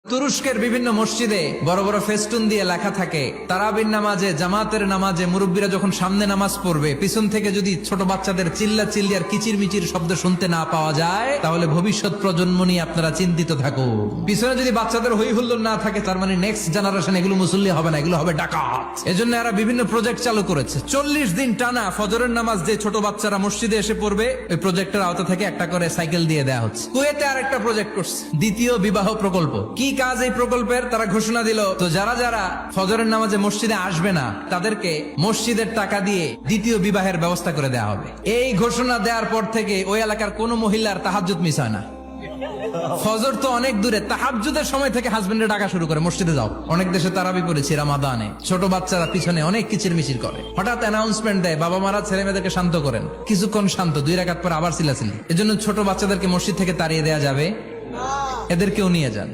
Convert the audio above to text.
তুরস্কের বিভিন্ন মসজিদে বড় বড় ফেস্টুন দিয়ে লেখা থাকে তারাবির নামাজে, জামাতের নামাজে মুরব্বীরা যখন সামনে নামাজ পড়বে, পিছন থেকে যদি ছোট বাচ্চাদের চিল্লা চিল্লি আর কিচির মিচির শব্দ শুনতে না পাওয়া যায়, তাহলে ভবিষ্যৎ প্রজন্ম নিয়ে আপনারা চিন্তিত থাকুন। পিছনে যদি বাচ্চাদের হই হুল্লোড় না থাকে, তার মানে নেক্সট জেনারেশন এগুলো মুসল্লি হবে না, এগুলো হবে ডাকাত। এজন্য এরা বিভিন্ন প্রজেক্ট চালু করেছে। 40 দিন টানা ফজরের নামাজ যে ছোট বাচ্চারা মসজিদে এসে পড়বে, ওই প্রজেক্টের আওতা থেকে একটা করে সাইকেল দিয়ে দেওয়া হচ্ছে। কুয়েতে আর একটা প্রজেক্ট করছে, দ্বিতীয় বিবাহ প্রকল্প। কি কাজ এই প্রকল্পের? তারা ঘোষণা দিল, তো যারা যারা ফজরের নামাজে মসজিদে আসবে না, তাদেরকে মসজিদের টাকা দিয়ে দ্বিতীয় বিবাহের ব্যবস্থা করে দেওয়া হবে। এই ঘোষণা দেওয়ার পর থেকে ওই এলাকার কোন মহিলার তাহাজ্জুদ মিস হয় না। ফজর তো অনেক দূরে, তাহাজ্জুদের সময় থেকে হাজবেন্ডের ডাকা শুরু করে, মসজিদে যাও। অনেক দেশে তারাবি পড়েছি রামাদানে, ছোট বাচ্চারা পিছনে অনেক কিচির মিচির করে, হঠাৎ অ্যানাউন্সমেন্ট দেয়, বাবা মারা ছেলে মেয়েদেরকে শান্ত করেন। কিছুক্ষণ শান্ত, 2 রাকাত পর আবার চিল্লাচিল্লি। এজন্য ছোট বাচ্চাদেরকে মসজিদ থেকে তাড়িয়ে দেওয়া যাবে, এদেরকেও নিয়ে যান।